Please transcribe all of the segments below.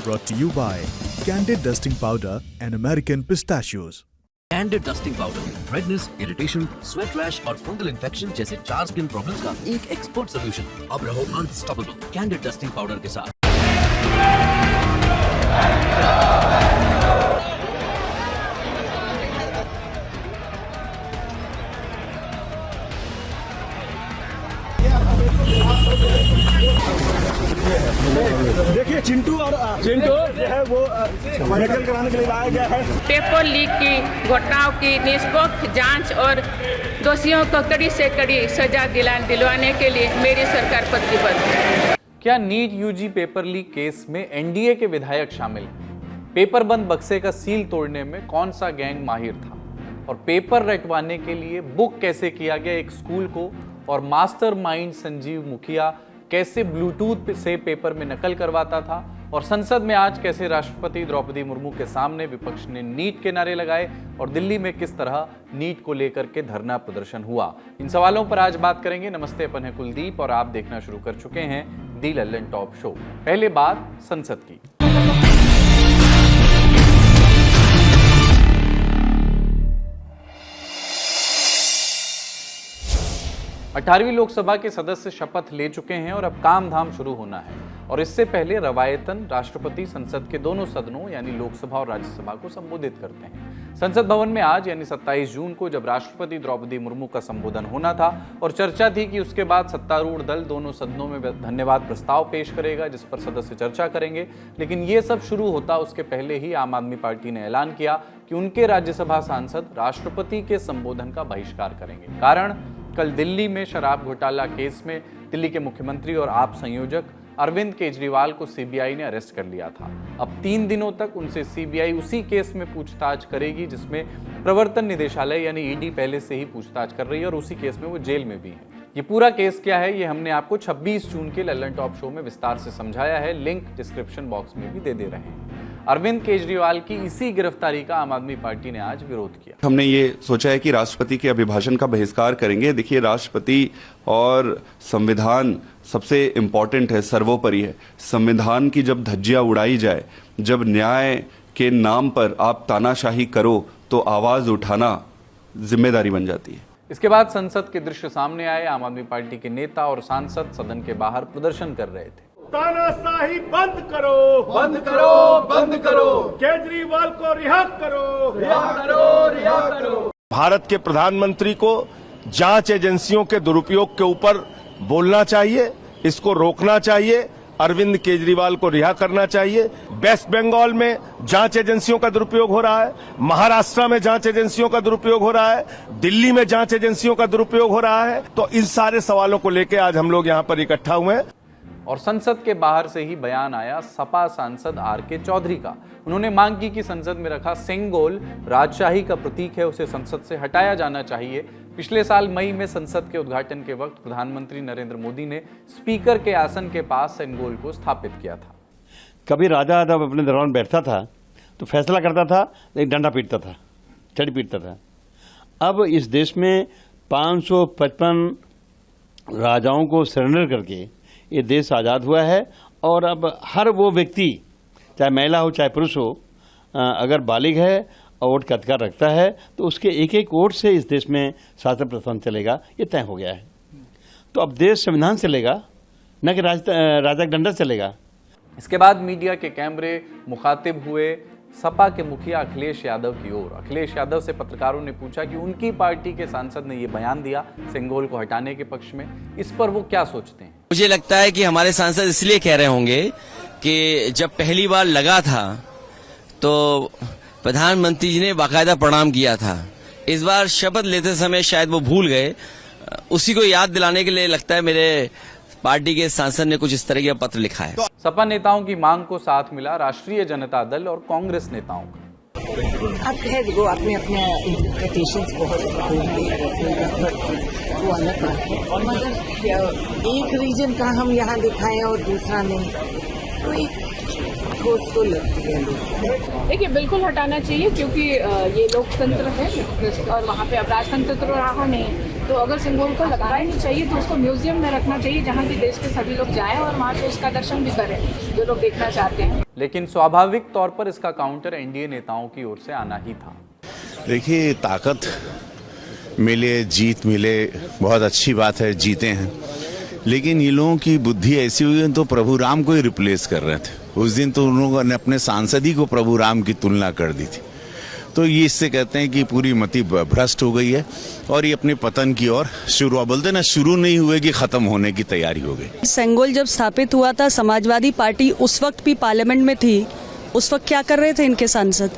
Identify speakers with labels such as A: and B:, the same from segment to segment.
A: brought to you by Candid Dusting Powder and American Pistachios.
B: Candid dusting powder redness, irritation, sweat rash और fungal infection जैसे 4 skin problems का एक expert solution. अब रहो unstoppable candid dusting powder के साथ।
C: देखिए चिंटू जो है वो मेडिकल कराने के लिए लाया गया है।
D: पेपर लीक की घटनाओं की निष्पक्ष जांच और दोषियों को कड़ी से कड़ी सजा दिलवाने के लिए मेरी सरकार प्रतिबद्ध है।
E: क्या NEET UG paper leak case में एनडीए के विधायक शामिल हैं? पेपर बंद बक्से का सील तोड़ने में कौन सा गैंग माहिर था? और पेपर रटवाने के लिए बुक कैसे किया गया एक स्कूल को? और मास्टरमाइंड संजीव मुखिया कैसे ब्लूटूथ से पेपर में नकल करवाता था? और संसद में आज कैसे राष्ट्रपति द्रौपदी मुर्मू के सामने विपक्ष ने नीट के नारे लगाए और दिल्ली में किस तरह नीट को लेकर के धरना प्रदर्शन हुआ? इन सवालों पर आज बात करेंगे। नमस्ते, अपन है कुलदीप और आप देखना शुरू कर चुके हैं दी लल्लन टॉप शो। पहले बात संसद की। 18वीं लोकसभा के सदस्य शपथ ले चुके हैं और अब काम धाम शुरू होना है। और इससे पहले रवायतन राष्ट्रपति संसद के दोनों सदनों यानी लोकसभा और राज्यसभा को संबोधित करते हैं। संसद भवन में आज यानी 27 जून को जब राष्ट्रपति द्रौपदी मुर्मू का संबोधन होना था और चर्चा थी कि उसके बाद सत्तारूढ़ दल दोनों सदनों में धन्यवाद प्रस्ताव पेश करेगा जिस पर सदस्य चर्चा करेंगे, लेकिन ये सब शुरू होता उसके पहले ही आम आदमी पार्टी ने ऐलान किया कि उनके राज्यसभा सांसद राष्ट्रपति के संबोधन का बहिष्कार करेंगे। कारण, कल दिल्ली में शराब घोटाला केस में दिल्ली के मुख्यमंत्री और आप संयोजक अरविंद केजरीवाल को सीबीआई ने अरेस्ट कर लिया था। अब 3 दिनों तक उनसे सीबीआई उसी केस में पूछताछ करेगी जिसमें प्रवर्तन निदेशालय यानी ईडी पहले से ही पूछताछ कर रही है और उसी केस में वो जेल में भी है। ये पूरा केस क्या है ये हमने आपको 26 जून के लल्लन टॉप शो में विस्तार से समझाया है, लिंक डिस्क्रिप्शन बॉक्स में भी दे रहे हैं। अरविंद केजरीवाल की इसी गिरफ्तारी का आम आदमी पार्टी ने आज विरोध किया।
F: हमने ये सोचा है कि राष्ट्रपति के अभिभाषण का बहिष्कार करेंगे। देखिए, राष्ट्रपति और संविधान सबसे इम्पोर्टेंट है, सर्वोपरि है। संविधान की जब धज्जियां उड़ाई जाए, जब न्याय के नाम पर आप तानाशाही करो तो आवाज उठाना जिम्मेदारी बन जाती है।
E: इसके बाद संसद के दृश्य सामने आए। आम आदमी पार्टी के नेता और सांसद सदन के बाहर प्रदर्शन कर रहे थे।
C: तानाशाही बंद करो, बंद करो, बंद करो, केजरीवाल को रिहा करो, रिहा करो, रिहा करो। भारत के प्रधानमंत्री को जांच एजेंसियों के दुरुपयोग के ऊपर बोलना चाहिए, इसको रोकना चाहिए, अरविंद केजरीवाल को रिहा करना चाहिए। वेस्ट बंगाल में जांच एजेंसियों का दुरुपयोग हो रहा है, महाराष्ट्र में जांच एजेंसियों का दुरुपयोग हो रहा है, दिल्ली में जांच एजेंसियों का दुरुपयोग हो रहा है। तो इन सारे सवालों को लेकर आज हम लोग यहाँ पर इकट्ठा हुए हैं।
E: और संसद के बाहर से ही बयान आया सपा सांसद आर.के. चौधरी का। उन्होंने मांग की कि संसद में रखा सिंगोल राजशाही का प्रतीक है, उसे संसद से हटाया जाना चाहिए। पिछले साल मई में संसद के उद्घाटन के वक्त प्रधानमंत्री नरेंद्र मोदी ने स्पीकर के आसन के पास सिंगोल को स्थापित किया था।
G: कभी राजा जब अपने दरबार बैठता था तो फैसला करता था, एक डंडा पीटता था, छड़ी पीटता था। अब इस देश में 555 राजाओं को सरेंडर करके ये देश आज़ाद हुआ है और अब हर वो व्यक्ति, चाहे महिला हो चाहे पुरुष हो, अगर बालिग है और वोट का अधिकार रखता है तो उसके एक एक वोट से इस देश में शासन प्रशासन चलेगा, ये तय हो गया है। तो अब देश संविधान चलेगा, न कि राजा का डंडा चलेगा।
E: इसके बाद मीडिया के कैमरे मुखातिब हुए सपा के मुखिया अखिलेश यादव की ओर। अखिलेश यादव से पत्रकारों ने पूछा कि उनकी पार्टी के सांसद ने ये बयान दिया सिंगोल को हटाने के पक्ष में, इस पर वो क्या सोचते हैं।
H: मुझे लगता है कि हमारे सांसद इसलिए कह रहे होंगे कि जब पहली बार लगा था तो प्रधानमंत्री जी ने बाकायदा प्रणाम किया था। इस बार शपथ लेते समय शायद वो भूल गए, उसी को याद दिलाने के लिए लगता है मेरे पार्टी के सांसद ने कुछ इस तरह का पत्र लिखा है।
E: सपा नेताओं की मांग को साथ मिला राष्ट्रीय जनता दल और कांग्रेस नेताओं का।
I: अब है वो अपने अपने इंटरप्रिटेशंस बहुत वो अलग बात है, और मगर एक रीजन का हम यहाँ दिखाएं और दूसरा नहीं, तो एक ठोस तो लगती है।
D: देखिए, बिल्कुल हटाना चाहिए क्योंकि ये लोकतंत्र है और वहाँ पे अब राजतंत्र तो रहा नहीं।
J: तो अगर सिंबल को लगाना ही नहीं चाहिए तो उसको म्यूजियम में रखना चाहिए, जहाँ की देश के सभी लोग जाएं और वहाँ पे उसका दर्शन भी करें जो लोग देखना चाहते हैं।
E: लेकिन स्वाभाविक तौर पर इसका काउंटर एनडीए नेताओं की ओर से आना ही था।
K: देखिए, ताकत मिले, जीत मिले, बहुत अच्छी बात है, जीते हैं, लेकिन ये लोगों की बुद्धि ऐसी हुई है तो प्रभु राम को ही रिप्लेस कर रहे थे। उस दिन तो उन लोगों ने अपने सांसद ही को प्रभु राम की तुलना कर दी थी। तो ये इससे कहते हैं कि पूरी मति भ्रष्ट हो गई है और ये अपने पतन की ओर बोलते ना, शुरू नहीं हुए कि खत्म होने की तैयारी हो गई।
L: सेंगोल जब स्थापित हुआ था, समाजवादी पार्टी उस वक्त भी पार्लियामेंट में थी, उस वक्त क्या कर रहे थे इनके सांसद?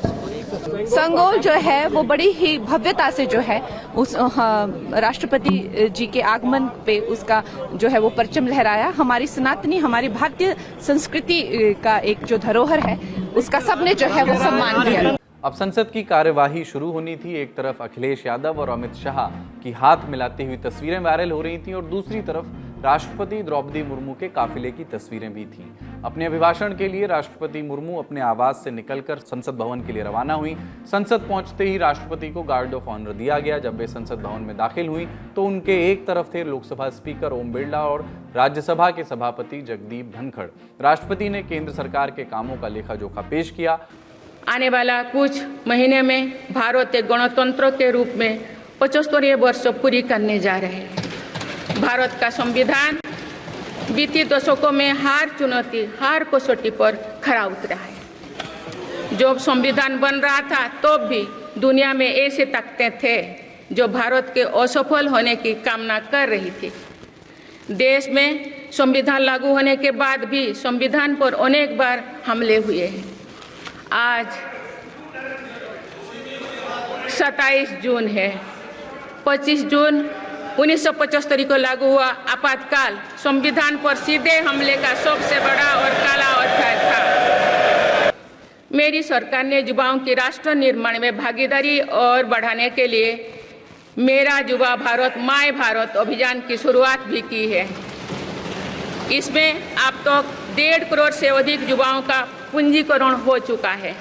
J: संगोल जो है वो बड़ी ही भव्यता से जो है उस राष्ट्रपति जी के आगमन पे उसका जो है वो परचम लहराया। हमारी सनातनी, हमारी भारतीय संस्कृति का एक जो धरोहर है उसका सबने जो है वो सम्मान किया।
E: अब संसद की कार्यवाही शुरू होनी थी। एक तरफ अखिलेश यादव और अमित शाह की हाथ मिलाती हुई तस्वीरें वायरल हो रही थीं और दूसरी तरफ राष्ट्रपति द्रौपदी मुर्मू के काफिले की तस्वीरें भी थीं। अपने अभिभाषण के लिए राष्ट्रपति मुर्मू अपने आवास से निकलकर संसद भवन के लिए रवाना हुई। संसद पहुंचते ही राष्ट्रपति को गार्ड ऑफ ऑनर दिया गया। जब वे संसद भवन में दाखिल हुई तो उनके एक तरफ थे लोकसभा स्पीकर ओम बिरला और राज्यसभा के सभापति जगदीप धनखड़। राष्ट्रपति ने केंद्र सरकार के कामों का लेखा जोखा पेश किया।
D: आने वाला कुछ महीने में भारत एक गणतंत्र के रूप में 75वें वर्ष पूरी करने जा रहे हैं। भारत का संविधान बीते दशकों में हर कसौटी पर खरा उतरा है। जब संविधान बन रहा था तो भी दुनिया में ऐसे ताकतें थे जो भारत के असफल होने की कामना कर रही थी। देश में संविधान लागू होने के बाद भी संविधान पर अनेक बार हमले हुए हैं। आज 27 जून है। 25 जून 1975 को लागू हुआ आपातकाल संविधान पर सीधे हमले का सबसे बड़ा और काला अध्याय था। मेरी सरकार ने युवाओं की राष्ट्र निर्माण में भागीदारी और बढ़ाने के लिए मेरा युवा भारत माय भारत अभियान की शुरुआत भी की है। इसमें अब तक 1.5 करोड़ से अधिक युवाओं का पूंजीकरण हो चुका है।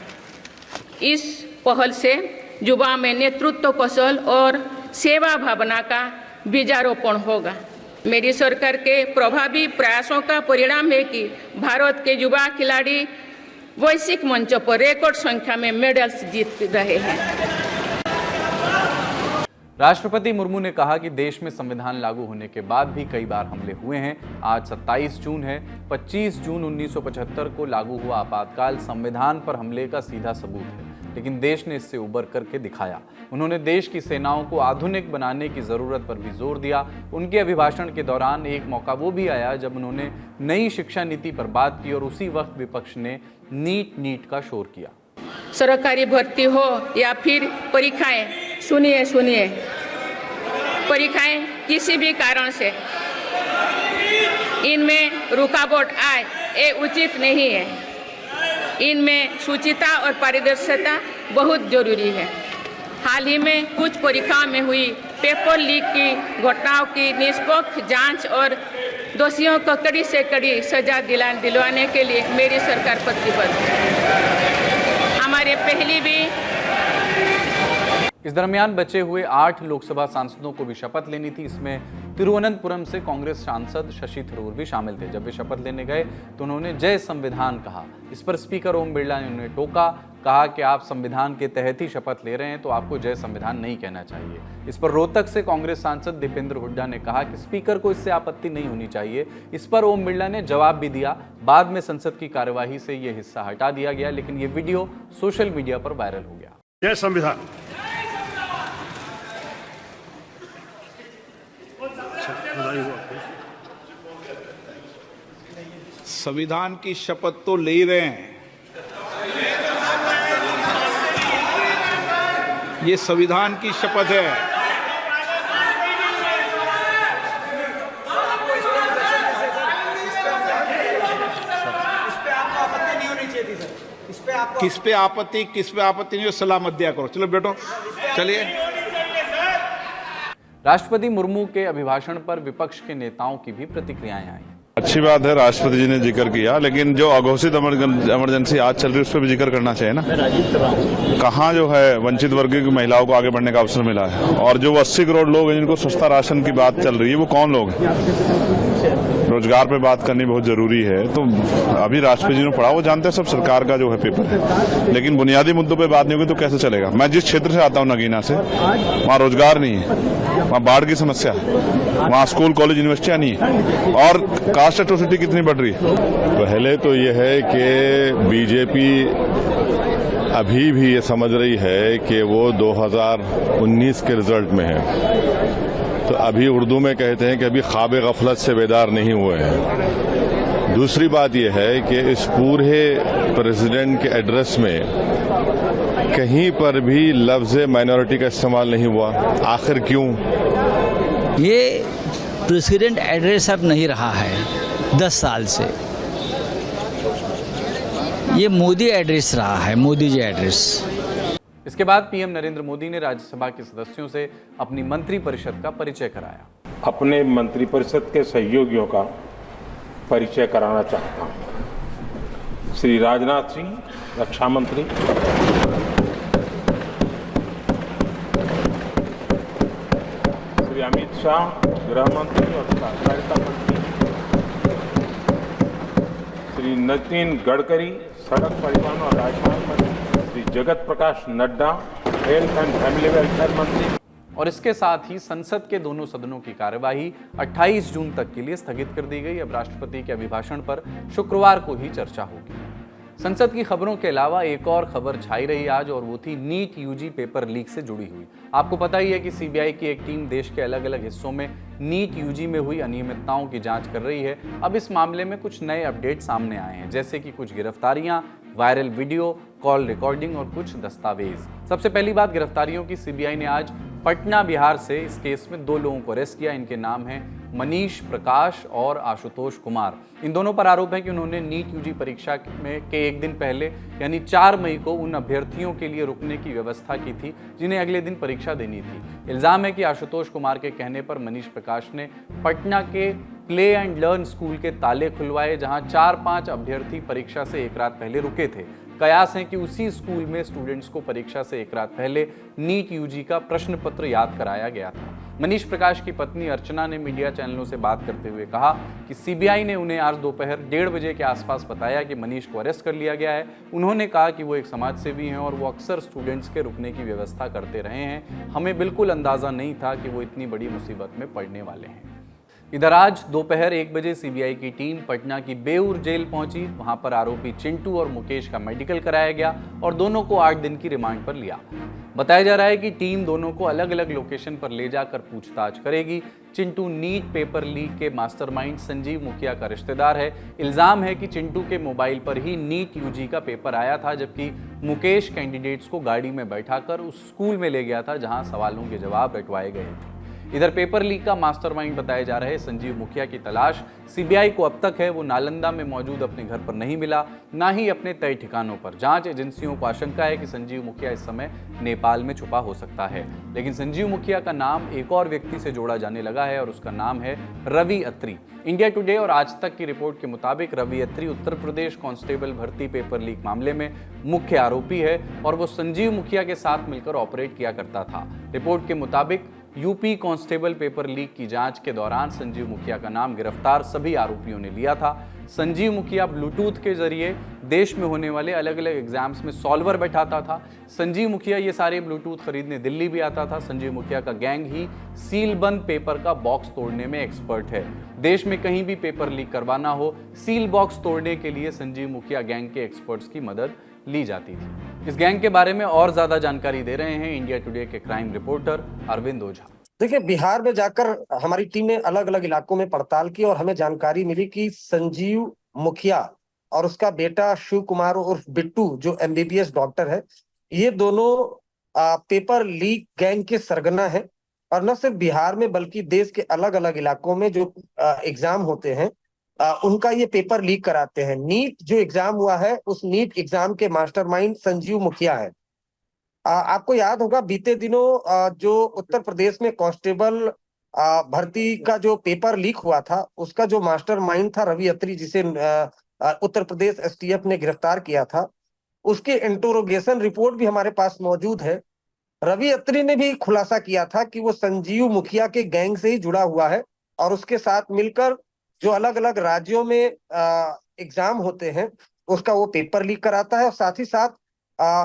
D: इस पहल से युवा में नेतृत्व कौशल और सेवा भावना का बीजारोपण होगा। मेरी सरकार के प्रभावी प्रयासों का परिणाम है कि भारत के युवा खिलाड़ी वैश्विक मंचों पर रिकॉर्ड संख्या में मेडल्स जीत रहे हैं।
E: राष्ट्रपति मुर्मू ने कहा कि देश में संविधान लागू होने के बाद भी कई बार हमले हुए हैं। आज 27 जून है। 25 जून 1975 को लागू हुआ आपातकाल संविधान पर हमले का सीधा सबूत है, लेकिन देश ने इससे उबर करके दिखाया। उन्होंने देश की सेनाओं को आधुनिक बनाने की जरूरत पर भी जोर दिया। उनके अभिभाषण के दौरान एक मौका वो भी आया जब उन्होंने नई शिक्षा नीति पर बात की और उसी वक्त विपक्ष ने नीट का शोर किया।
D: सरकारी भर्ती हो या फिर परीक्षाएं, सुनिए, परीक्षाएं किसी भी कारण से इनमें रुकावट आए ये उचित नहीं है। इनमें शुचिता और पारदर्शिता बहुत जरूरी है। हाल ही में कुछ परीक्षाओं में हुई पेपर लीक की घटनाओं की निष्पक्ष जांच और दोषियों को कड़ी से कड़ी सजा दिलवाने के लिए मेरी सरकार प्रतिबद्ध है। हमारे पहले भी
E: इस दरमियान बचे हुए 8 लोकसभा सांसदों को भी शपथ लेनी थी। इसमें तिरुवनंतपुरम से कांग्रेस सांसद शशि थरूर भी शामिल थे। जब वे शपथ लेने गए तो उन्होंने जय संविधान कहा। इस पर स्पीकर ओम बिरला ने उन्हें टोका, कहा कि आप संविधान के तहत ही शपथ ले रहे हैं तो आपको जय संविधान नहीं कहना चाहिए। इस पर रोहतक से कांग्रेस सांसद दीपेंद्र हुड्डा ने कहा कि स्पीकर को इससे आपत्ति नहीं होनी चाहिए। इस पर ओम बिरला ने जवाब भी दिया। बाद में संसद की कार्यवाही से यह हिस्सा हटा दिया गया, लेकिन ये वीडियो सोशल मीडिया पर वायरल हो गया।
C: जय संविधान।
M: संविधान की शपथ तो ले ही रहे हैं। ये संविधान की शपथ है। किस पे आपत्ति नहीं हो, सलाह मत दिया करो। चलो बेटो, चलिए।
E: राष्ट्रपति मुर्मू के अभिभाषण पर विपक्ष के नेताओं की भी प्रतिक्रियाएं आई।
M: अच्छी बात है, राष्ट्रपति जी ने जिक्र किया, लेकिन जो अघोषित इमरजेंसी आज चल रही है उस पर भी जिक्र करना चाहिए ना। कहाँ जो है वंचित वर्ग की महिलाओं को आगे बढ़ने का अवसर मिला है, और जो 80 करोड़ लोग हैं जिनको सस्ता राशन की बात चल रही है वो कौन लोग हैं? रोजगार पे बात करनी बहुत जरूरी है। तो अभी राष्ट्रपति जी ने पढ़ा, वो जानते हैं सब सरकार का जो है पेपर है, लेकिन बुनियादी मुद्दों पे बात नहीं होगी तो कैसे चलेगा। मैं जिस क्षेत्र से आता हूँ नगीना से, वहाँ रोजगार नहीं है, वहाँ बाढ़ की समस्या है, वहाँ स्कूल कॉलेज यूनिवर्सिटियाँ नहीं है, और कास्ट एट्रोसिटी कितनी बढ़ रही है।
C: पहले तो ये है कि बीजेपी अभी भी ये समझ रही है कि वो 2019 के रिजल्ट में है। तो अभी उर्दू में कहते हैं कि अभी ख्वाब गफलत से बेदार नहीं हुए हैं। दूसरी बात यह है कि इस पूरे प्रेसिडेंट के एड्रेस में कहीं पर भी लफ्ज माइनॉरिटी का इस्तेमाल नहीं हुआ। आखिर क्यों?
N: ये प्रेसिडेंट एड्रेस अब नहीं रहा है 10 साल से, ये मोदी एड्रेस रहा है, मोदी जी एड्रेस।
E: इसके बाद पीएम नरेंद्र मोदी ने राज्यसभा के सदस्यों से अपनी मंत्रिपरिषद का परिचय कराया।
O: अपने मंत्रिपरिषद के सहयोगियों का परिचय कराना चाहता हूं। श्री राजनाथ सिंह, रक्षा मंत्री, श्री अमित शाह, गृह मंत्री और सहकारिता मंत्री, श्री नितिन गडकरी, सड़क परिवहन और राजमार्ग मंत्री, Shri Jagat Prakash Nadda, health and family welfare मंत्री।
E: और इसके साथ ही संसद के दोनों सदनों की कार्यवाही 28 जून तक के लिए स्थगित कर दी गई। अब राष्ट्रपति के अभिभाषण पर शुक्रवार को ही चर्चा होगी। संसद की खबरों के अलावा एक और खबर छाई रही आज, और वो थी नीट यूजी पेपर लीक से जुड़ी हुई। आपको पता ही है कि सीबीआई की एक टीम देश के अलग अलग हिस्सों में नीट यूजी में हुई अनियमितताओं की जांच कर रही है। अब इस मामले में कुछ नए अपडेट सामने आए हैं, जैसे कि कुछ गिरफ्तारियां, वायरल वीडियो, कॉल रिकॉर्डिंग और कुछ दस्तावेज। सबसे पहली बात गिरफ्तारियों की। सीबीआई ने आज पटना, बिहार से इस केस में 2 लोगों को अरेस्ट किया। इनके नाम हैं मनीष प्रकाश और आशुतोष कुमार। इन दोनों पर आरोप है कि उन्होंने नीट यूजी परीक्षा के एक दिन पहले यानी 4 मई को उन अभ्यर्थियों के लिए रुकने की व्यवस्था की थी जिन्हें अगले दिन परीक्षा देनी थी। इल्जाम है कि आशुतोष कुमार के कहने पर मनीष प्रकाश ने पटना के प्ले एंड लर्न स्कूल के ताले खुलवाए, जहां 4-5 अभ्यर्थी परीक्षा से एक रात पहले रुके थे। कयास है कि उसी स्कूल में स्टूडेंट्स को परीक्षा से एक रात पहले नीट यूजी का प्रश्न पत्र याद कराया गया था। मनीष प्रकाश की पत्नी अर्चना ने मीडिया चैनलों से बात करते हुए कहा कि सीबीआई ने उन्हें आज दोपहर 1:30 बजे के आसपास बताया कि मनीष को अरेस्ट कर लिया गया है। उन्होंने कहा कि वो एक समाजसेवी हैं और वो अक्सर स्टूडेंट्स के रुकने की व्यवस्था करते रहे हैं। हमें बिल्कुल अंदाजा नहीं था कि वो इतनी बड़ी मुसीबत में पड़ने वाले हैं। इधर आज दोपहर 1 बजे सीबीआई की टीम पटना की बेऊर जेल पहुंची। वहां पर आरोपी चिंटू और मुकेश का मेडिकल कराया गया और दोनों को 8 दिन की रिमांड पर लिया। बताया जा रहा है कि टीम दोनों को अलग अलग लोकेशन पर ले जाकर पूछताछ करेगी। चिंटू नीट पेपर लीक के मास्टरमाइंड संजीव मुखिया का रिश्तेदार है। इल्जाम है कि चिंटू के मोबाइल पर ही नीट यूजी का पेपर आया था, जबकि मुकेश कैंडिडेट्स को गाड़ी में बैठाकर उस स्कूल में ले गया था जहां सवालों के जवाब रटवाए गए थे। इधर पेपर लीक का मास्टरमाइंड बताए जा रहे संजीव मुखिया की तलाश सीबीआई को अब तक है। वो नालंदा में मौजूद अपने घर पर नहीं मिला, ना ही अपने तय ठिकानों पर। जांच एजेंसियों को आशंका है कि संजीव मुखिया इस समय नेपाल में छुपा हो सकता है। लेकिन संजीव मुखिया का नाम एक और व्यक्ति से जोड़ा जाने लगा है और उसका नाम है रवि अत्री। इंडिया टुडे और आज तक की रिपोर्ट के मुताबिक रवि अत्री उत्तर प्रदेश कांस्टेबल भर्ती पेपर लीक मामले में मुख्य आरोपी है और वो संजीव मुखिया के साथ मिलकर ऑपरेट किया करता था। रिपोर्ट के मुताबिक यूपी कांस्टेबल पेपर लीक की जांच के दौरान संजीव मुखिया का नाम गिरफ्तार सभी आरोपियों ने लिया था। संजीव मुखिया ब्लूटूथ के जरिए देश में होने वाले अलग अलग एग्जाम्स में सॉल्वर बैठाता था। संजीव मुखिया ये सारे ब्लूटूथ खरीदने दिल्ली भी आता था। संजीव मुखिया का गैंग ही सीलबंद पेपर का बॉक्स तोड़ने में एक्सपर्ट है। देश में कहीं भी पेपर लीक करवाना हो, सील बॉक्स तोड़ने के लिए संजीव मुखिया गैंग के एक्सपर्ट्स की मदद ली जाती थी। इस गैंग के बारे में और ज्यादा जानकारी दे रहे हैं इंडिया टुडे के क्राइम रिपोर्टर अरविंद ओझा।
P: देखिए, बिहार में जाकर हमारी टीम ने अलग अलग इलाकों में पड़ताल की और हमें जानकारी मिली कि संजीव मुखिया और उसका बेटा शिव कुमार उर्फ बिट्टू, जो MBBS डॉक्टर है, ये दोनों पेपर लीक गैंग के सरगना है। और न सिर्फ बिहार में बल्कि देश के अलग अलग इलाकों में जो एग्जाम होते हैं उनका ये पेपर लीक कराते हैं। नीट जो एग्जाम हुआ है, उस नीट एग्जाम के मास्टरमाइंड संजीव मुखिया है। आपको याद होगा बीते दिनों जो उत्तर प्रदेश में कांस्टेबल भर्ती का जो पेपर लीक हुआ था उसका जो मास्टरमाइंड था रवि अत्री, जिसे उत्तर प्रदेश एसटीएफ ने गिरफ्तार किया था, उसके इंटरोगेशन रिपोर्ट भी हमारे पास मौजूद है। रवि अत्री ने भी खुलासा किया था कि वो संजीव मुखिया के गैंग से ही जुड़ा हुआ है और उसके साथ मिलकर जो अलग अलग राज्यों में एग्जाम होते हैं उसका वो पेपर लीक कराता है और साथ ही साथ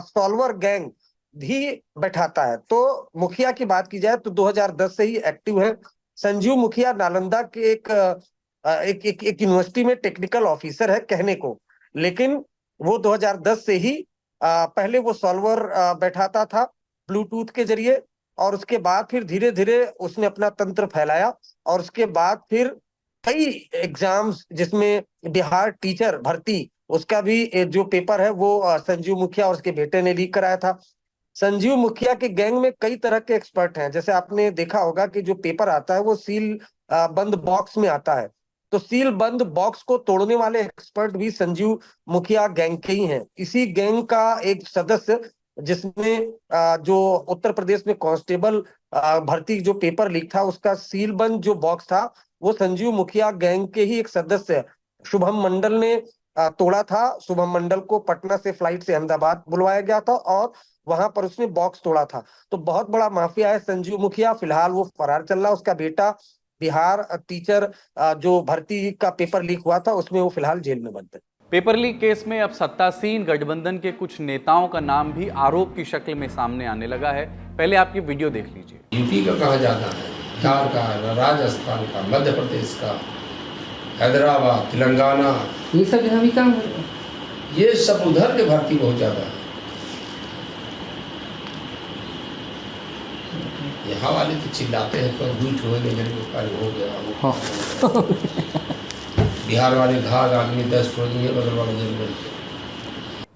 P: सॉल्वर गैंग भी बैठाता है। तो मुखिया की बात की जाए तो 2010 से ही एक्टिव है। संजीव मुखिया नालंदा के एक यूनिवर्सिटी में टेक्निकल ऑफिसर है कहने को, लेकिन वो 2010 से ही पहले वो सॉल्वर बैठाता था ब्लूटूथ के जरिए और उसके बाद फिर धीरे धीरे उसने अपना तंत्र फैलाया और उसके बाद फिर कई एग्जाम्स जिसमें बिहार टीचर भर्ती उसका भी जो पेपर है वो संजीव मुखिया और उसके बेटे ने लीक कराया था। संजीव मुखिया के गैंग में कई तरह के एक्सपर्ट हैं, जैसे आपने देखा होगा कि जो पेपर आता है वो सील बंद बॉक्स में आता है, तो सील बंद बॉक्स को तोड़ने वाले एक्सपर्ट भी संजीव मुखिया गैंग के ही हैं। इसी गैंग का एक सदस्य जिसने जो उत्तर प्रदेश में कांस्टेबल भर्ती जो पेपर लीक था उसका सील बंद जो बॉक्स था वो संजीव मुखिया गैंग के ही एक सदस्य शुभम मंडल ने तोड़ा था। शुभम मंडल को पटना से फ्लाइट से अहमदाबाद बुलवाया गया था और वहां पर उसने बॉक्स तोड़ा था। तो बहुत बड़ा माफिया है संजीव मुखिया। फिलहाल वो फरार चल रहा है। उसका बेटा बिहार टीचर जो भर्ती का पेपर लीक हुआ था उसमें वो फिलहाल जेल में बंद है।
E: पेपर लीक केस में अब सत्तासीन गठबंधन के कुछ नेताओं का नाम भी आरोप की शक्ल में सामने आने लगा है। पहले आप ये वीडियो देख लीजिए।
Q: यूपी का कहा जाता है, बिहार का, राजस्थान का, मध्य प्रदेश का, हैदराबाद, तेलंगाना,
I: ये सब यहाँ भी काम
Q: ये सब उधर के भर्ती बहुत ज्यादा है। यहाँ वाले तो चिल्लाते हैं तो झूठ हो गए मेरे ऊपर हो गया। बिहार वाले घाघ आदमी 10 हो गए बगल वाले जरूर।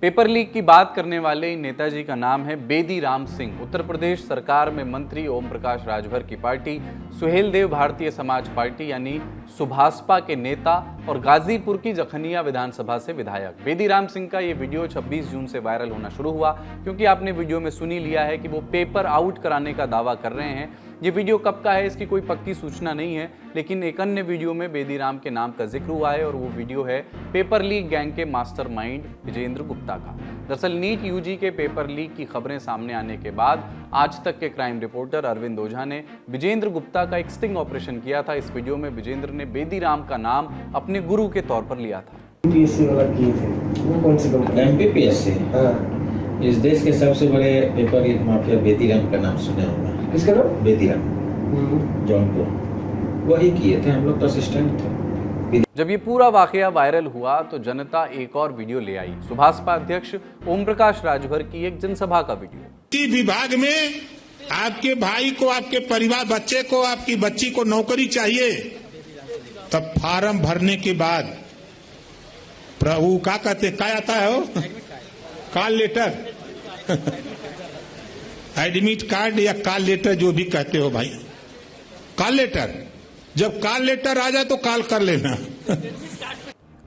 E: पेपर लीक की बात करने वाले नेताजी का नाम है बेदी राम सिंह। उत्तर प्रदेश सरकार में मंत्री ओम प्रकाश राजभर की पार्टी, सुहेल देव भारतीय समाज पार्टी यानी सुभाषपा के नेता और गाजीपुर की जखनिया विधानसभा से विधायक। बेदी राम सिंह का ये वीडियो 26 जून से वायरल होना शुरू हुआ क्योंकि आपने वीडियो में सुनी लिया है कि वो पेपर आउट कराने का दावा कर रहे हैं। ये वीडियो कब का है इसकी कोई पक्की सूचना नहीं है, लेकिन एक अन्य वीडियो में बेदी राम के नाम का जिक्र हुआ है और वो वीडियो है पेपर लीक गैंग के मास्टरमाइंड विजेंद्र गुप्ता का। दरअसल नीट यूजी के पेपर लीक की खबरें सामने आने के बाद आज तक के क्राइम रिपोर्टर अरविंद ओझा ने विजेंद्र गुप्ता का एक स्टिंग ऑपरेशन किया था। इस वीडियो में विजेंद्र ने बेदी राम का नाम अपने गुरु के तौर पर लिया था।
R: इस देश के सबसे बड़े paper leak mafia Bedi Ram का नाम सुना होगा।
P: किसका नाम?
R: बेदी राम, जौनपुर, वही किए थे, हम लोग तो असिस्टेंट थे।
E: जब ये पूरा वाकया वायरल हुआ तो जनता एक और वीडियो ले आई। सुभाषपा अध्यक्ष ओम प्रकाश राजभर की एक जनसभा का वीडियो।
S: विभाग में आपके भाई को, आपके परिवार, बच्चे को, आपकी बच्ची को नौकरी चाहिए, तब फार्म भरने के बाद प्रभु क्या कहते, क्या आता है वो कॉल लेटर एडमिट कार्ड या कॉल लेटर जो भी कहते हो भाई, कॉल लेटर, जब कॉल लेटर आ जाए तो कॉल कर लेना।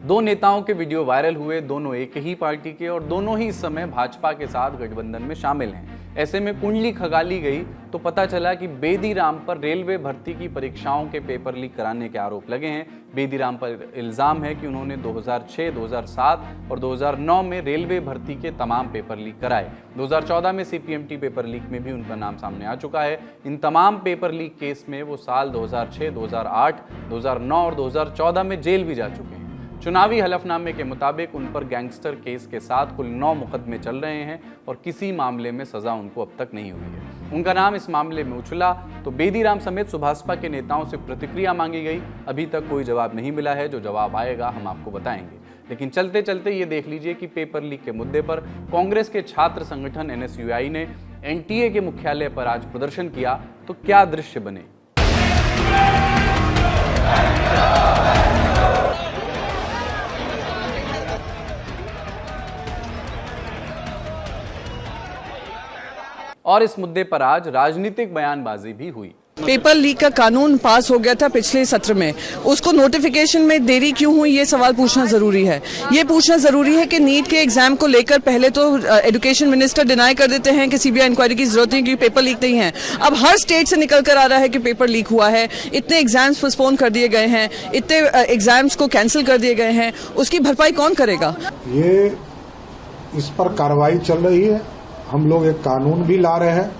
E: दो नेताओं के वीडियो वायरल हुए, दोनों एक ही पार्टी के और दोनों ही इस समय भाजपा के साथ गठबंधन में शामिल हैं। ऐसे में कुंडली खगाली गई तो पता चला कि बेदी राम पर रेलवे भर्ती की परीक्षाओं के पेपर लीक कराने के आरोप लगे हैं। बेदी राम पर इल्जाम है कि उन्होंने 2006, 2007 और 2009 में रेलवे भर्ती के तमाम पेपर लीक कराए। 2014 में सीपीएमटी पेपर लीक में भी उनका नाम सामने आ चुका है। इन तमाम पेपर लीक केस में वो साल 2006, 2008, 2009 और 2014 में जेल भी जा चुके हैं। चुनावी हलफनामे के मुताबिक उन पर गैंगस्टर केस के साथ कुल 9 मुकदमे चल रहे हैं और किसी मामले में सजा उनको अब तक नहीं हुई है। उनका नाम इस मामले में उछला तो बेदी राम समेत सुभाषपा के नेताओं से प्रतिक्रिया मांगी गई। अभी तक कोई जवाब नहीं मिला है, जो जवाब आएगा हम आपको बताएंगे। लेकिन चलते चलते ये देख लीजिए कि पेपर लीक के मुद्दे पर कांग्रेस के छात्र संगठन एनएसयूआई ने एनटीए के मुख्यालय पर आज प्रदर्शन किया तो क्या दृश्य बने। और इस मुद्दे पर आज राजनीतिक बयानबाजी भी हुई।
T: पेपर लीक का कानून पास हो गया था पिछले सत्र में, उसको नोटिफिकेशन में देरी क्यों हुई, ये सवाल पूछना जरूरी है। ये पूछना जरूरी है कि नीट के एग्जाम को लेकर पहले तो एजुकेशन मिनिस्टर डिनाई कर देते हैं कि सीबीआई इंक्वायरी की जरूरत नहीं क्योंकि पेपर लीक नहीं है। अब हर स्टेट से निकल कर आ रहा है कि पेपर लीक हुआ है, इतने एग्जाम्स पोस्टपोन कर दिए गए हैं, इतने एग्जाम्स को कैंसिल कर दिए गए हैं, उसकी भरपाई कौन करेगा?
U: ये इस पर कार्रवाई चल रही है। हम लोग एक कानून भी ला रहे हैं।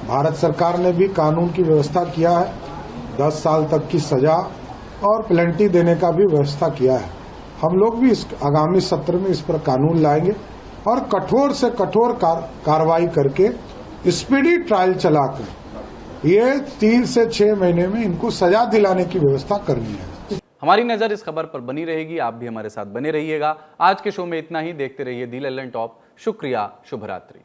U: भारत सरकार ने भी कानून की व्यवस्था किया है, 10 साल तक की सजा और पेनल्टी देने का भी व्यवस्था किया है। हम लोग भी इस आगामी सत्र में इस पर कानून लाएंगे और कठोर से कठोर कार्रवाई करके स्पीडी ट्रायल चलाकर ये 3 से 6 महीने में इनको सजा दिलाने की व्यवस्था करनी है।
E: हमारी नजर इस खबर पर बनी रहेगी, आप भी हमारे साथ बने रहिएगा। आज के शो में इतना ही। देखते रहिए दी लल्लन टॉप। शुक्रिया, शुभ रात्रि।